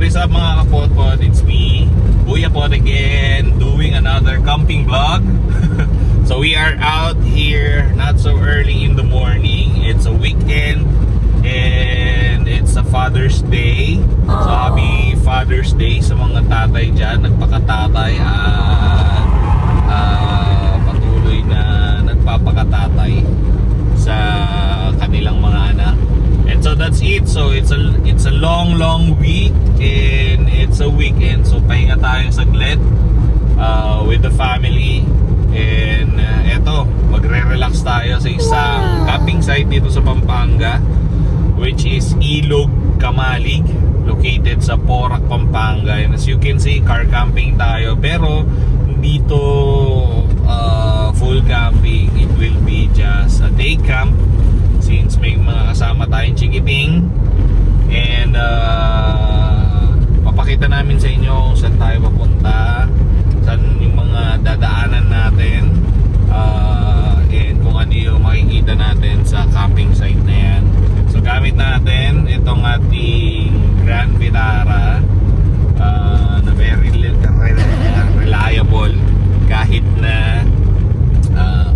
what is up mga kapot-pot? It's me, Kuya Pot again, doing another camping vlog. So we are out here, not so early in the morning. It's a weekend and it's a Father's Day. So happy Father's Day sa mga tatay dyan, nagpakatatay at patuloy na nagpapakatatay sa kanilang mga anak. And so that's it. So it's a long week and it's a weekend. So pahinga tayo saglit with the family. And eto, magre-relax tayo sa isang camping site dito sa Pampanga, which is Ilog Kamalig, located sa Porac, Pampanga. And as you can see, car camping tayo. Pero dito full camping. It will be just a day camp since may mga kasama tayong chikiting. And papakita namin sa inyo kung saan tayo papunta, saan yung mga dadaanan natin, and kung ano yung makikita natin sa camping site na yan. So gamit natin itong ating Grand Vitara na very reliable kahit na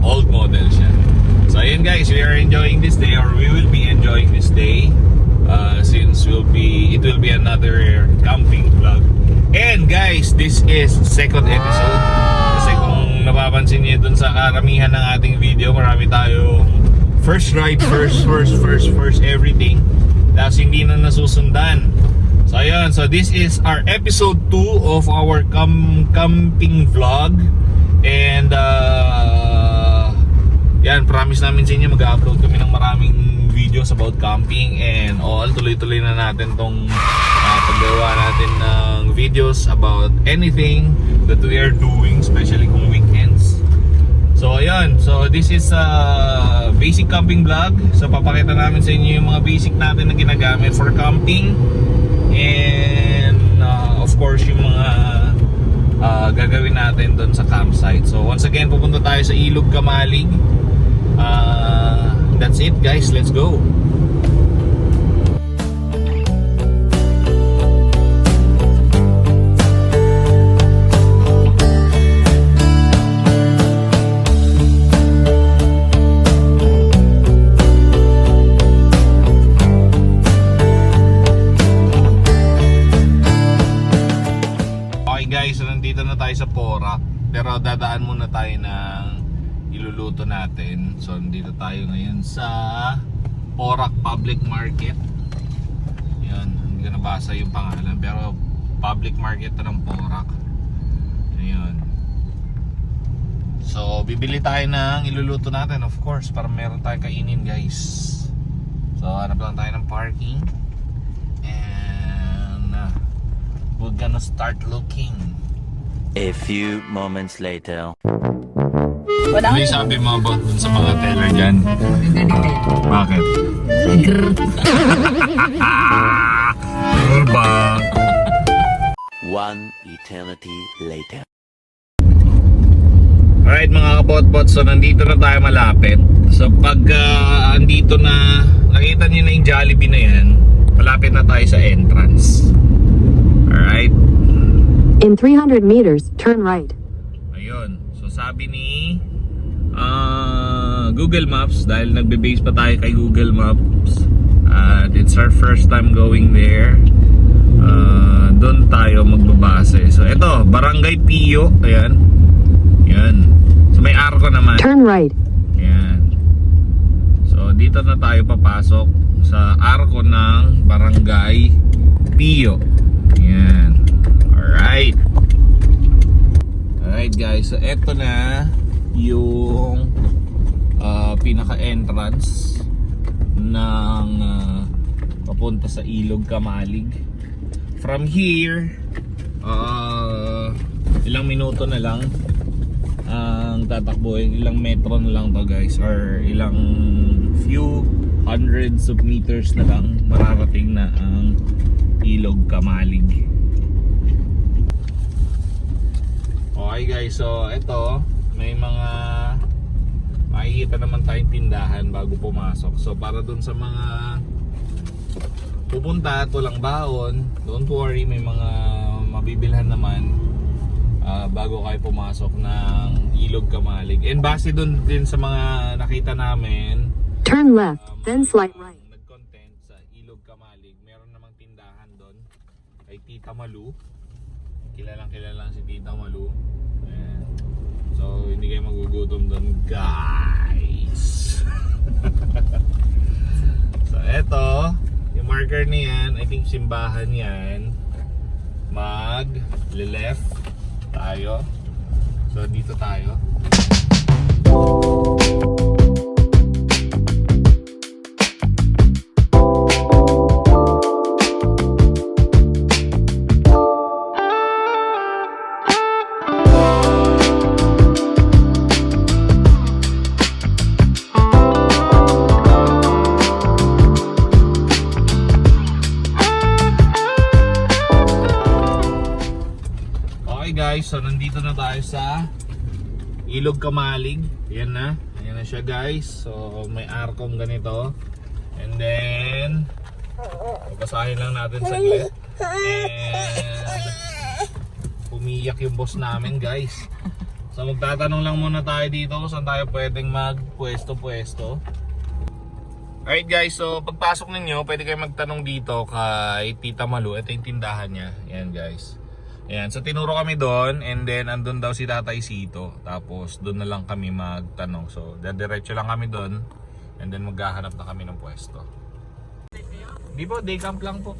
old model siya. So ayun guys, we are enjoying this day, or we will be enjoying this day, since it will be another camping vlog. And guys, this is second episode. Kasi kung napapansin niyo dun sa karamihan ng ating video, marami tayo first ride, first everything, tapos hindi na nasusundan. So ayun, so this is our episode 2 of our camping vlog. And yan, promise namin sa inyo, mag-upload kami ng maraming videos about camping and all. Tuloy-tuloy na natin tong paggawa natin ng videos about anything that we are doing, especially kung weekends. So ayan, so this is a basic camping vlog. So papakita namin sa inyo yung mga basic natin na ginagamit for camping. And of course yung mga gagawin natin doon sa campsite. So once again, pupunta tayo sa Ilog Kamalig. That's it guys, let's go. Okay guys, so nandito na tayo sa Porac, pero dadaan muna tayo ng iluluto natin. So nandito tayo ngayon sa Porac Public Market. Yan, hindi ko nabasa yung pangalan, pero public market na ng Porac. Ayun. So bibili tayo ng iluluto natin, of course, para meron tayong kainin guys. So hanap lang tayo ng parking. And we're gonna start looking. A few moments later. Ano yung sabi mo about dun sa mga teller dyan? Bakit? Ba? One eternity later. Alright mga kapot-pot, so nandito na tayo malapit. So pag andito na, nakita niyo na yung Jollibee na yan, malapit na tayo sa entrance. Alright? In 300 meters, turn right. Ayun. So sabi ni Google Maps, dahil nagbe-base pa tayo kay Google Maps, at it's our first time going there, doon tayo magbabase. So ito, Barangay Pio. Ayan. Ayan. So may arko naman. Turn right. Ayan. So dito na tayo papasok sa arko ng Barangay Pio. Ayan. Alright. Alright guys, so eto na yung pinaka-entrance ng papunta sa Ilog Kamalig. From here, ilang minuto na lang ang tatakbuhin, ilang metro na lang to guys, or ilang few hundreds of meters na lang mararating na ang Ilog Kamalig. Okay guys, so ito, may mga makikita naman tayong tindahan bago pumasok. So para dun sa mga pupunta, walang baon. Don't worry, may mga mabibilhan naman bago kayo pumasok ng Ilog Kamalig. And base dun din sa mga nakita namin, Turn left, then slide right. nag-content sa Ilog Kamalig, meron namang tindahan doon kay Tita Malu. Kilalang si Tita Malu. Ayan. So hindi kayo magugutom doon, guys. So eto, yung marker niyan, I think simbahan yan. Mag-left tayo. So dito tayo. Guys, so nandito na tayo sa Ilog Kamalig. Ayan na siya guys. So may arcom ganito. And then babasahin lang natin saglit. And umiyak yung boss namin guys. So magtatanong lang muna tayo dito kung saan tayo pwedeng magpwesto-pwesto. Alright guys, so pagpasok ninyo pwede kayo magtanong dito kay Tita Malu. Ito yung tindahan niya. Ayan guys. Ayan, so tinuro kami doon and then andun daw si Tatay Sito. Tapos doon na lang kami magtanong. So diretso lang kami doon and then maghahanap na kami ng pwesto. Di po, day camp lang po.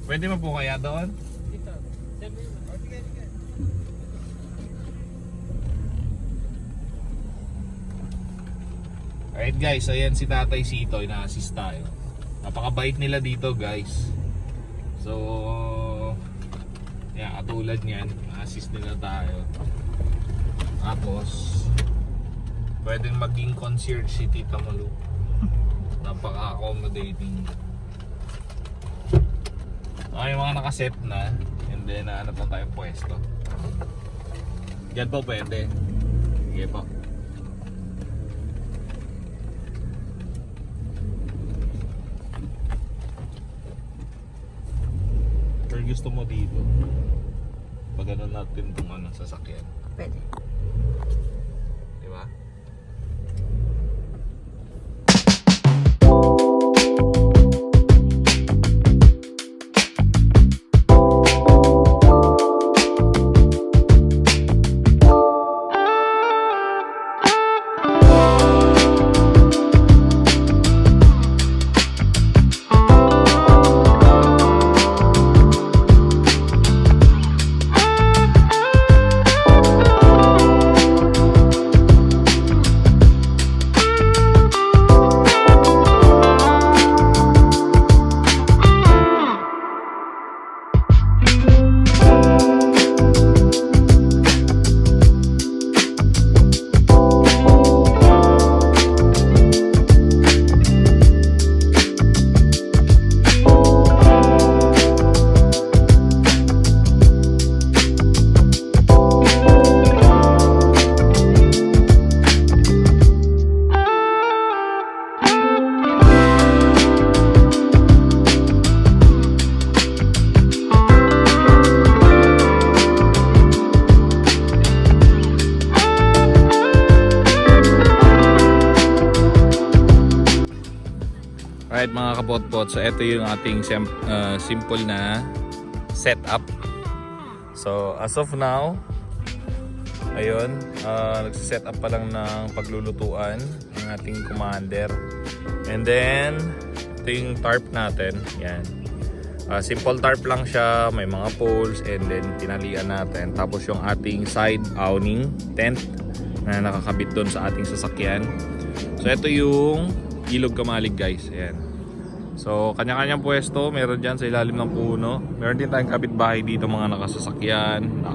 Pwede mo po kaya doon? Alright guys, so ayan si Tatay Sito, ina-assist tayo. Napakabait nila dito guys. So, yan, katulad niyan, assist nila tayo. Tapos, pwedeng maging concierge si Tita Malu. Napaka-accommodating. Okay, mga nakaset na. And then, ano pa tayong pwesto. Yan po pwede. Sige po. Gusto mo dito pag ano natin itong sasakyan, Pwede. di ba? Alright mga kapotpot, so ito yung ating simple na setup. So as of now, ayun, nagsiset up pa lang ng paglulutuan ng ating commander. And then, ito yung tarp natin, yan. Simple tarp lang siya, may mga poles and then tinalian natin. Tapos yung ating side awning tent na nakakabit doon sa ating sasakyan. So ito yung Ilog Kamalig guys, ayan. So kanya-kanyang pwesto, meron dyan sa ilalim ng puno. Meron din tayong kapitbahay dito, mga nakasasakyan,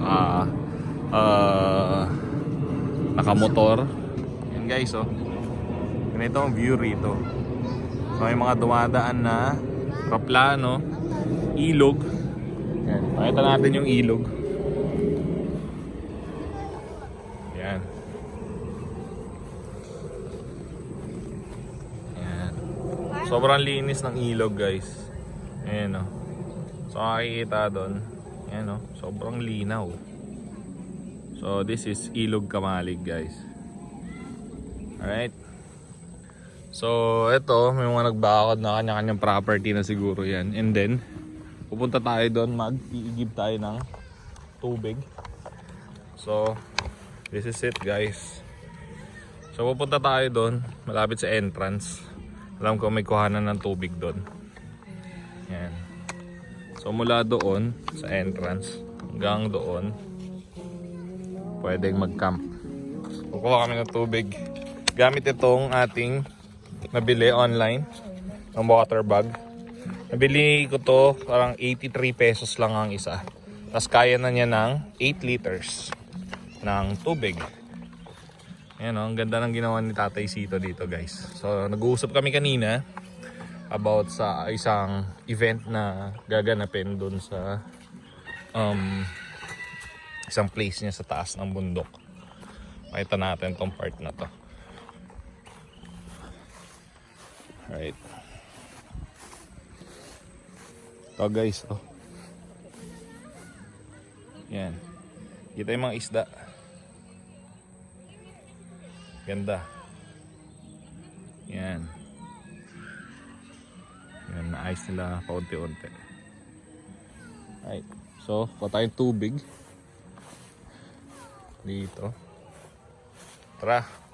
nakamotor. Yan guys, oh. Ganito ang view rito. So may mga dumadaan na kaplano, ilog. Yan, pakita natin yung ilog. Yan. Yan. Sobrang linis ng ilog guys. Ayan o. So makikita doon. Ayan o. Sobrang linaw. So this is Ilog Kamalig guys. Alright. So ito, may mga nagbakod na kanya-kanyang property na siguro yan. And then, pupunta tayo doon, mag-iigib tayo ng tubig. So, this is it guys. So pupunta tayo doon, malapit sa entrance. Alam ko may kuhanan ng tubig doon. Yan. So mula doon, sa entrance, hanggang doon, pwedeng mag-camp. Kukuha kami ng tubig. Gamit itong ating nabili online ng water bag. Nabili ko to parang 83 pesos lang ang isa. Tapos kaya na niya ng 8 liters ng tubig. Ayan o, ang ganda ng ginawa ni Tatay Sito dito guys. So nag-uusap kami kanina about sa isang event na gaganapin dun sa isang place niya sa taas ng bundok. Makita natin tong part na to. Right. Ito guys, oh. Yan. Kita yung mga isda. Ganda. Yan. Yan, naayos nila paunti-unti. Right. So, kuha tayong tubig. Dito. Tara.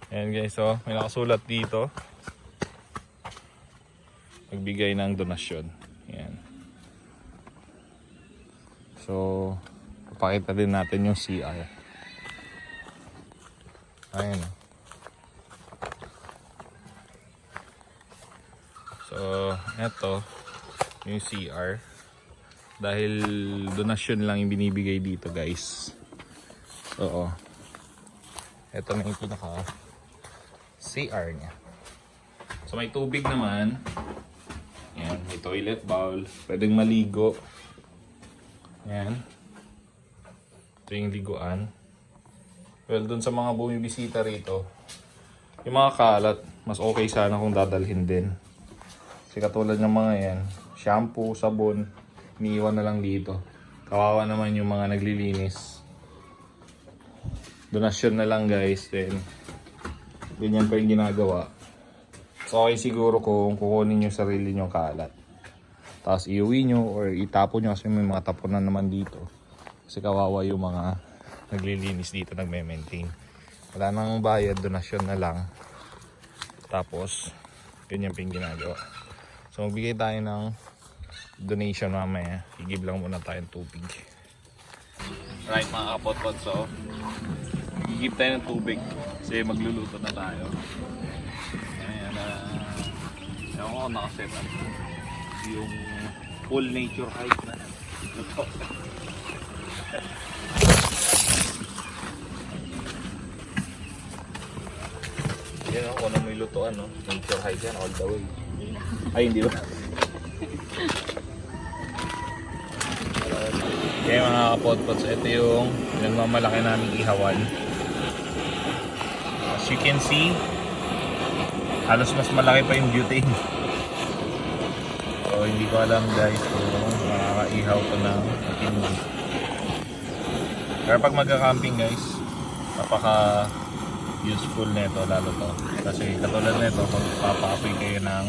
Ayan guys, so may nakasulat dito. Magbigay ng donasyon. Ayan. So, papakita din natin yung CR. Ayan. So, eto yung CR. Dahil donasyon lang yung binibigay dito guys. Oo. Eto na yung pinaka CR niya. So may tubig naman. Yan, may toilet bowl. Pwedeng maligo. Yan. Ito yung liguan. Well, dun sa mga bumibisita rito, yung mga kalat, mas okay sana kung dadalhin din. Kasi katulad ng mga yan, shampoo, sabon, iniiwan na lang dito. Kawawa naman yung mga naglilinis. Donasyon na lang guys, then ganyan pa yung ginagawa. So okay siguro kung kukunin nyo sarili nyo kalat, tapos iuwi nyo or itapon nyo kasi may mga tapunan naman dito. Kasi kawawa yung mga naglilinis dito, nagme-maintain. Wala nang bayad, donasyon na lang. Tapos ganyan pa yung ginagawa. So magbigay tayo ng donation mamaya. Igib lang muna tayong tubig. Right mga kapot-pot, so igib tayo ng tubig kasi magluluto na tayo. Ayan, ewan ko nakaset up yung full nature hike na ito. Yan o, kung ano may lutuan, no? Nature hike yan all the way. Ay, hindi ba? Okay mga kapot-pots, ito yung nagmamalaki naming ihawan. As you can see, halos mas malaki pa yung butane. So hindi ko alam guys kung makakaihaw ko ng matindi. Pero pag magka-camping guys, napaka useful nito lalo to. Kasi katulad nito, magpapaapoy kayo ng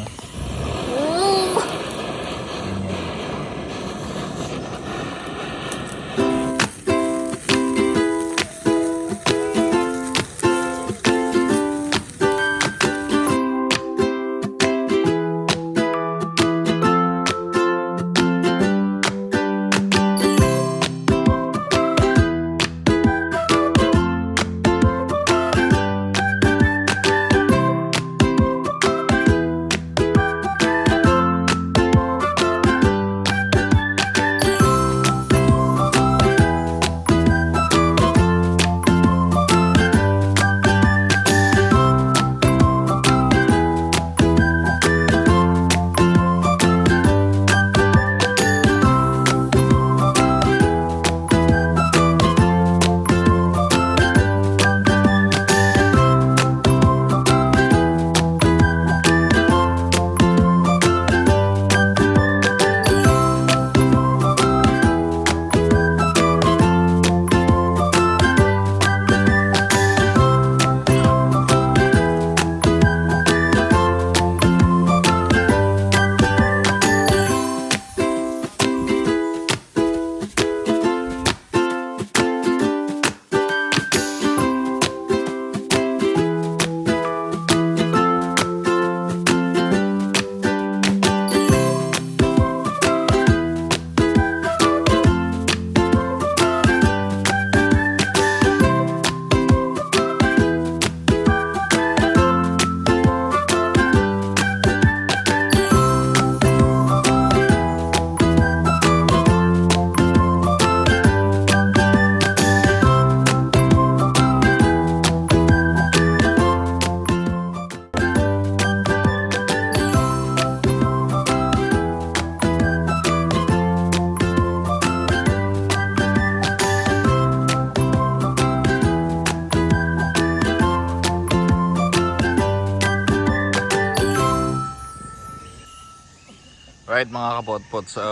Alright mga kapotpot, so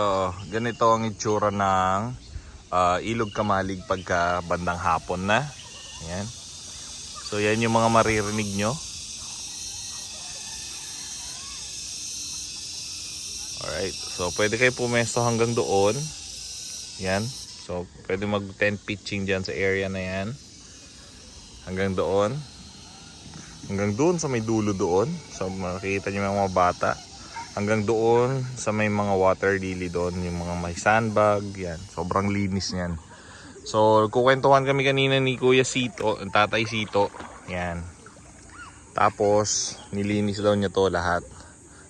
ganito ang itsura ng Ilog Kamalig pagka bandang hapon na. Ayan. So yan yung mga maririnig nyo. Alright, so pwede kayo pumesto hanggang doon. Yan, so pwede mag tent pitching dyan sa area na yan. Hanggang doon. Hanggang doon sa may dulo doon. So makikita nyo yung mga bata. Hanggang doon sa may mga water lily doon. Yung mga may sandbag. Yan, sobrang linis yan. So kukwentuhan kami kanina ni Kuya Sito, Tatay Sito. Yan. Tapos nilinis daw niya to lahat.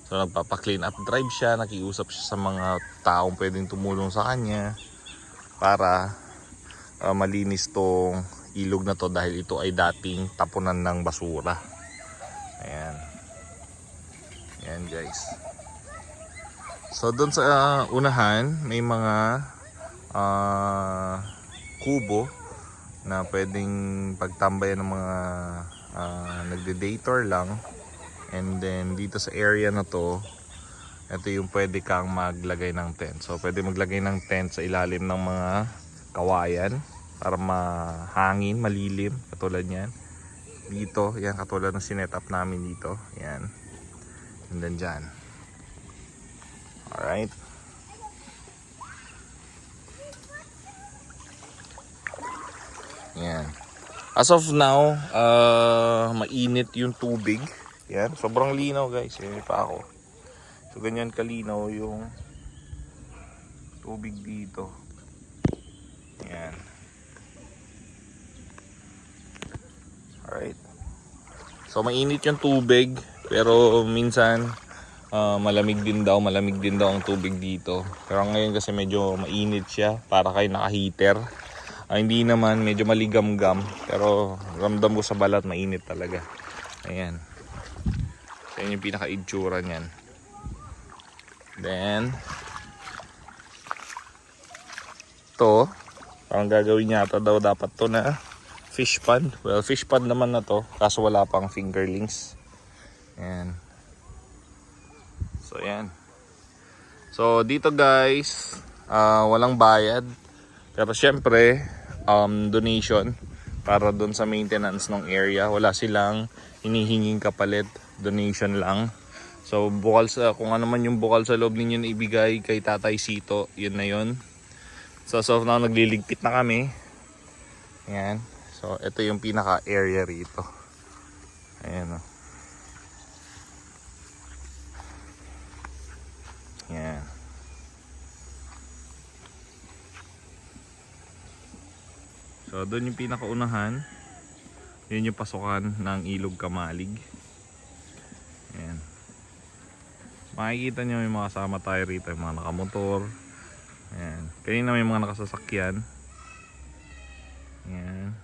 So nagpapa-clean up drive siya. Nakiusap siya sa mga taong pwedeng tumulong sa kanya. Para malinis tong ilog na to dahil ito ay dating tapunan ng basura. Ayan. Ayan guys. So doon sa unahan may mga kubo na pwedeng pagtambayan ng mga nagde-dator lang. And then dito sa area na to, ito yung pwede kang maglagay ng tent. So pwede maglagay ng tent sa ilalim ng mga kawayan para mahangin, malilim, katulad yan. Dito, yan katulad ng sinet up namin dito. Yan. And then dyan. Alright. Yan. As of now, mainit yung tubig. Yan, sobrang linaw guys. Yan pa ako. So ganyan kalinaw yung tubig dito. Yan. Alright. So mainit yung tubig, pero minsan malamig din daw ang tubig dito. Pero ngayon kasi medyo mainit siya, para kayo naka-heater. Hindi naman, medyo maligamgam, pero ramdam ko sa balat mainit talaga. Ayan. So yun yung pinaka-itsura niyan. Then to, parang gagawin yata daw dapat to na fish pond. Well, fish pond naman na to, kaso wala pang fingerlings. Ayan. So ayan. So dito guys, walang bayad. Pero syempre, donation para doon sa maintenance ng area. Wala silang hinihinging kapalit, donation lang. So bukal sa, kung ano man yung bukal sa loob ninyo na ibigay kay Tatay Sito, yun na yun. So now nagliligpit na kami. Ayan. So ito yung pinaka area rito. Ayan o. Ayan. So doon yung pinakaunahan. Yun yung pasukan ng Ilog Kamalig. Ayan. Makikita nyo yung mga kasama tayo rito, yung mga nakamotor. Ayan. Kanina may mga nakasasakyan. Ayan.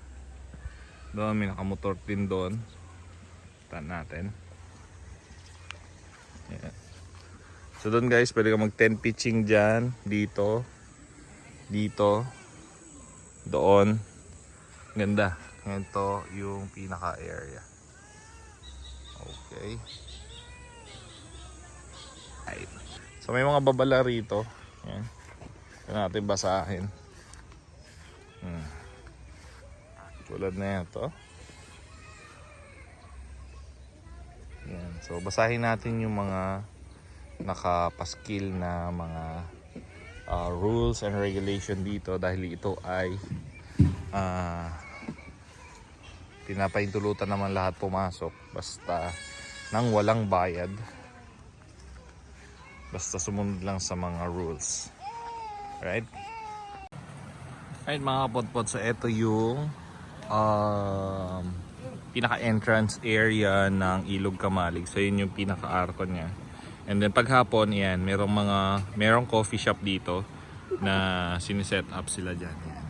Doon may nakamotor din doon. Taan natin. Ayan. So doon guys, pwede ka mag tent pitching dyan. Dito. Dito. Doon. Ganda. Ito yung pinaka area. Okay. Right. So may mga babala rito. Ayan. Ito natin basahin. Tulad na yan to. Ayan. So basahin natin yung mga nakapaskil na mga rules and regulation dito, dahil ito ay pinapaintulutan naman lahat pumasok basta nang walang bayad, basta sumunod lang sa mga rules. Alright? Alright mga kapotpot, so ito yung pinaka-entrance area ng Ilog Kamalig. So yun yung pinaka-arko niya. And then paghapon, yan, merong coffee shop dito na siniset up sila dyan. Yan.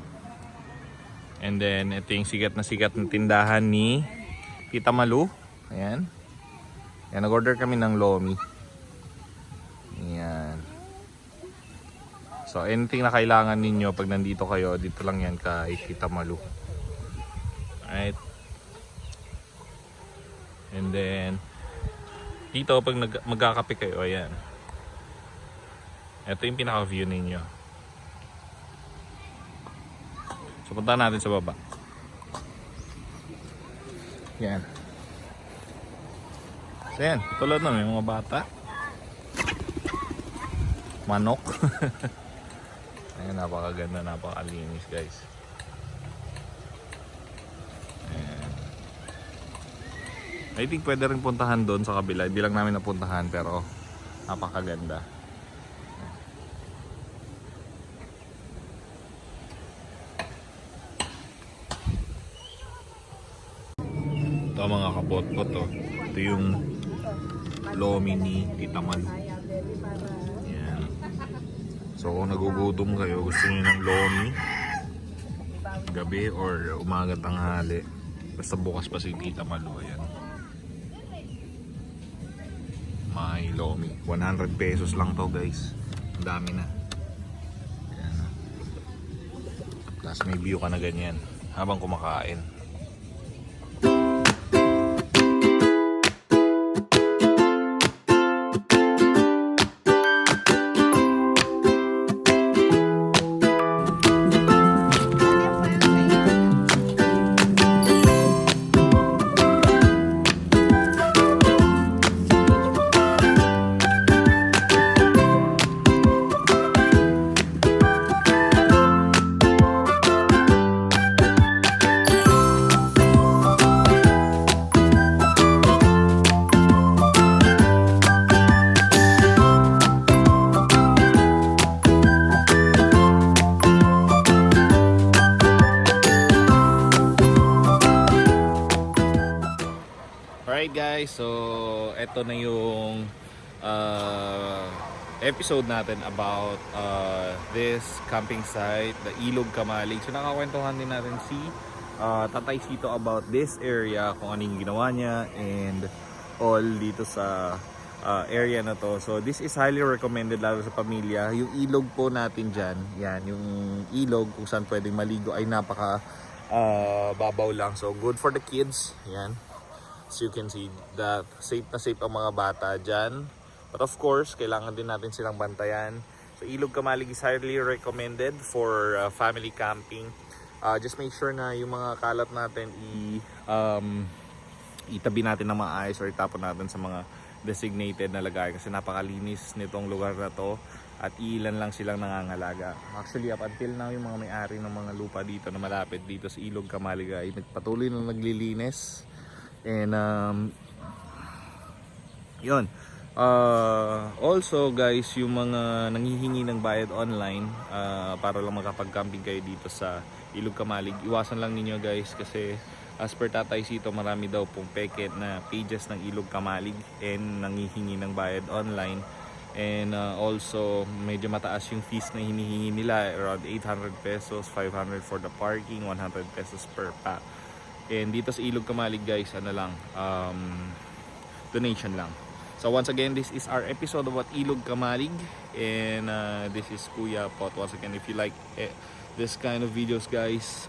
And then ito yung sikat na tindahan ni Tita Malu. Ayan. Yan, nag-order kami ng lomi. Ayan. So anything na kailangan ninyo pag nandito kayo, dito lang yan kay Tita Malu. Alright. And then dito pag magkakape kayo, ayan. Ito yung pinaka-view ninyo. So punta natin sa baba. Yan. So yan, tulad na may mga bata. Manok. Ayan, napakaganda, napakalinis guys. Ayan. I think pwede rin puntahan doon sa kabila. Hindi lang namin napuntahan pero napakaganda. Ito mga kapot-pot to. Ito yung lomi ni Tita Man. Yan. So kung nagugutom kayo, gusto niyo ng lomi gabi or umaga tanghali, basta bukas pa si Tita Malu. Ayan. May lomi. 100 pesos lang to guys. Ang dami na. Ayan. Tapos may view ka na ganyan habang kumakain. Alright guys, so eto na yung episode natin about this camping site, the Ilog Kamalig. So nakakwentuhan din natin si Tatay Sito about this area, kung ano yung ginawa niya and all dito sa area na to. So this is highly recommended lalo sa pamilya. Yung ilog po natin dyan, yan, yung ilog kung saan pwedeng maligo ay napaka babaw lang. So good for the kids, yan. As you can see that safe na safe ang mga bata dyan. But of course, kailangan din natin silang bantayan. So Ilog Kamalig is highly recommended for family camping. Just make sure na yung mga kalat natin itabi natin ng maayos or itapon natin sa mga designated na lagay. Kasi napakalinis nitong lugar na to at ilan lang silang nangangalaga. Actually up until now yung mga may-ari ng mga lupa dito na malapit dito sa Ilog Kamalig ay nagpatuloy na naglilinis. And yun. Also guys, yung mga nanghihingi ng bayad online para lang makapag-camping kayo dito sa Ilog Kamalig, iwasan lang ninyo guys kasi as per Tatay Sito, marami daw pong peke na pages ng Ilog Kamalig and nanghihingi ng bayad online. And also medyo mataas yung fees na hinihingi nila, around 800 pesos, 500 for the parking, 100 pesos per pack. And dito sa Ilog Kamalig guys, ano lang, donation lang. So once again, this is our episode about Ilog Kamalig. And this is Kuya Pot. Once again, if you like this kind of videos guys,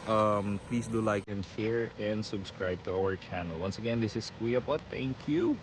please do like and share and subscribe to our channel. Once again, this is Kuya Pot. Thank you.